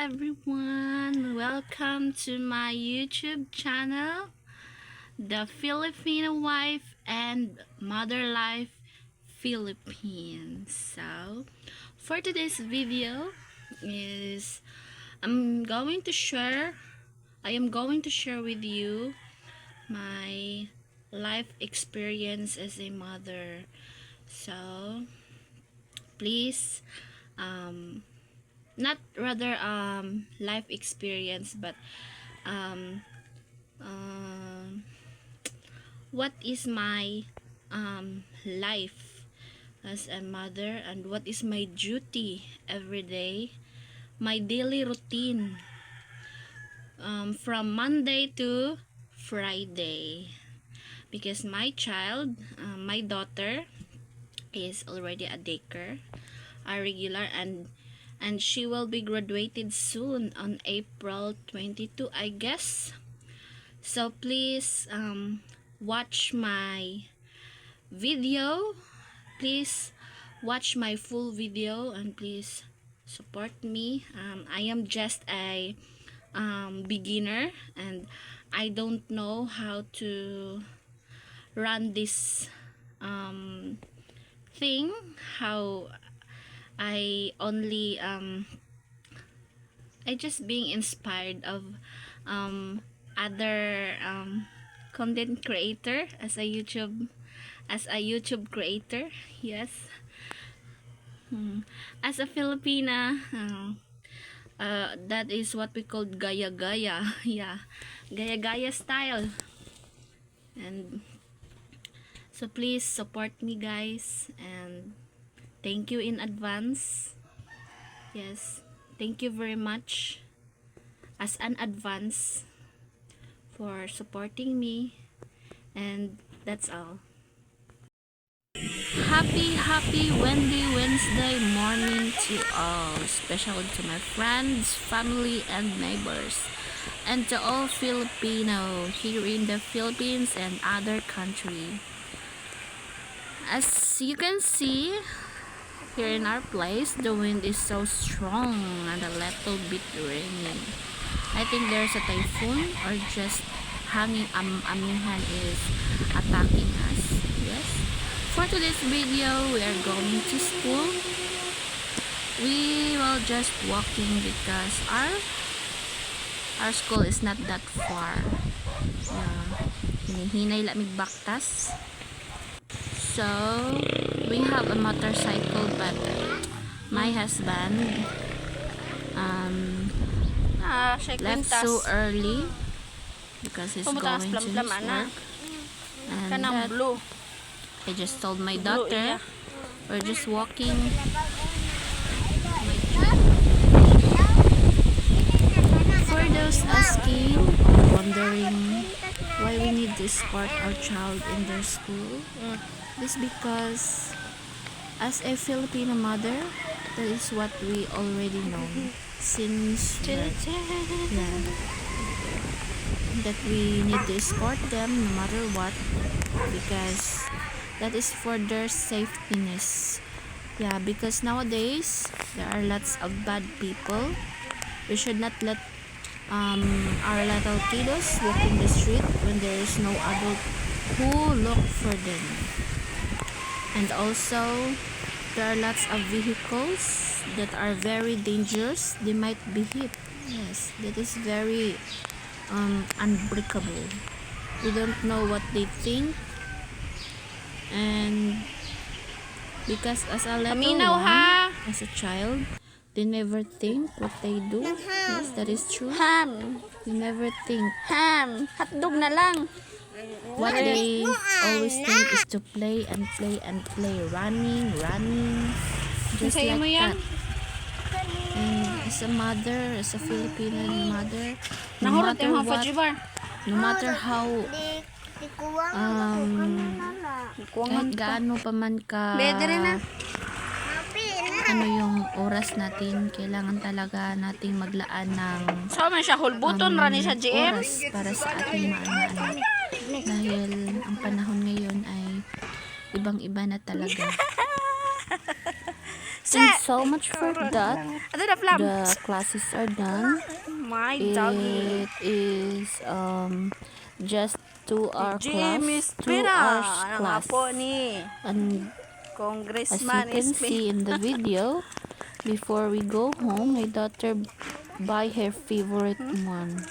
everyone, welcome to my YouTube channel, the Filipino Wife and Mother Life Philippines. So for today's video is I am going to share with you my life experience as a mother. So please not rather life experience, but what is my life as a mother, and what is my duty every day, my daily routine from Monday to Friday, because my child, my daughter is already a daycare, a regular, and she will be graduated soon on April 22, I guess. So please watch my video, please watch my full video, and please support me. I am just a beginner, and I don't know how to run this thing, how I only I just being inspired of other content creator as a YouTube creator. Yes. As a Filipina, that is what we call gaya-gaya. Yeah, gaya-gaya style. And so please support me, guys, and thank you in advance. Yes, thank you very much as an advance for supporting me, and that's all. Happy Wednesday morning to all, especially to my friends, family, and neighbors, and to all Filipino here in the Philippines and other country. As you can see, here in our place, the wind is so strong and a little bit raining. I think there's a typhoon, or just hanging amihan is attacking us. Yes. For today's video, we are going to school. We will just walking because our school is not that far. Hinihinay lamig baktas. So we have a motorcycle, but my husband left so early because he's going to his work. And that, I just told my daughter we're just walking. For those asking or wondering why we need to escort our child in their school, this because as a Filipino mother, that is what we already know since that we need to escort them no matter what, because that is for their safetyness. Yeah, because nowadays there are lots of bad people. We should not let our little kiddos walk in the street when there is no adult who look for them. And also there are lots of vehicles that are very dangerous. They might be hit. Yes, that is very unbreakable. We don't know what they think, and because as a little one, as a child, they never think what they do. Yes, that is true. They never think. Hotdog na lang. What they always think is to play and play and play, running, just like that. And as a mother, as a Filipino mother, no matter what, no matter how kahit gaano pa man ka ano yung oras natin, kailangan talaga nating maglaan ng oras para sa ating mga anak, dahil ang panahon ngayon ay ibang-iba na talaga. And so much for that. Ato na flam. The classes are done. My doggy. It is just 2 hour James class, 2 Pina. hours Ang class. apo ni And as you Congressman can see in the video, before we go home, my daughter buy her favorite one.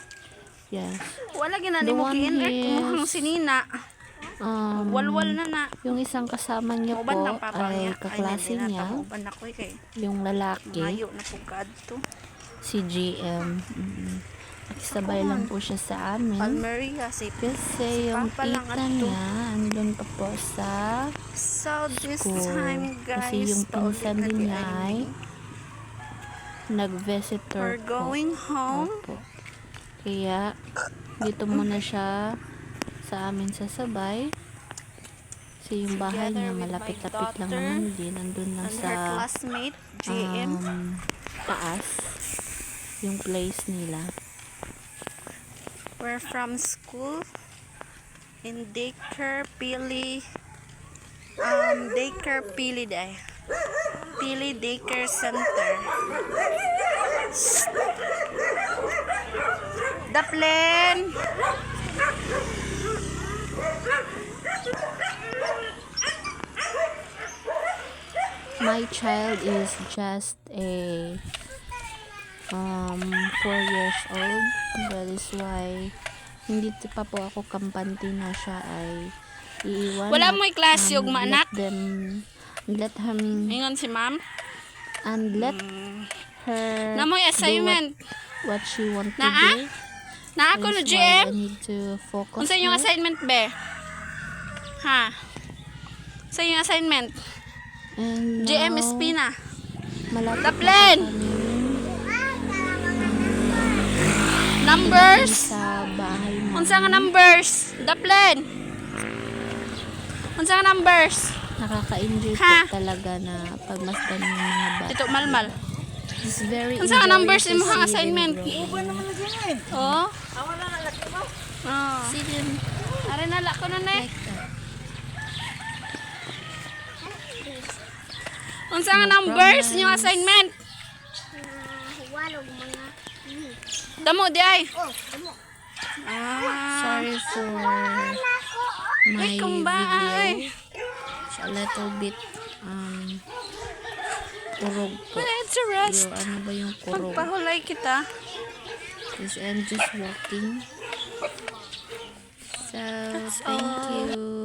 Yes. Wala ginani The mo one ki-inert is, kumuhang sinina. Walwal na na. yung isang kasama niya Uban po ng papa ay niya. kaklase niya, Uban na ko kay. yung lalaki, Mayo na pugad to. si GM. Nakisabay lang po siya sa amin. Palmeria si Kasi yung Papa lang tita ato. niya, andun pa po sa So this school. time guys, Kasi yung pinsan paulit na din di niya ay nag-visitor we're po. going home. Opo. Kaya, dito muna siya sa amin sasabay. Kasi yung bahay Together niya, with my malapit-lapit lang daughter naman din. Andun lang And sa her classmate, JM. taas. Yung place nila. We're from school in daycare Pili day. Pili Daycare Center. Daplin. My child is just a 4 years old. That is why hindi pa po ako kampante na siya ay iiwan. Wala mo'y klase yung maanak. Let him Ingon si ma'am. and let her Na mo'y do assignment. what she want to Naa? do. Na ako no That is why I JM. need to focus Unsa yung more. assignment be? Ha? Sa yung assignment? And JM now, Espina. malapit na Daplin! po kami Numbers. sa bahay namin. Unsa nga numbers? Daplin. Unsa nga numbers? Nakaka-enjoy Ha? po talaga na pagmasdan ng mga bata. Dito malmal. It's very Unsa nga enjoying numbers to imong see them assignment? growing. Oh. Oh. See them Are nala ko na na. like that. Unsa nga numbers problems. yung assignment? Damo di ay. Sorry for my Ay, kumbay. video. It's a little bit kurog po. It's a rest. Yung ano ba yung kurog? Magpahulay kita. Because I'm just walking. So, thank all. you.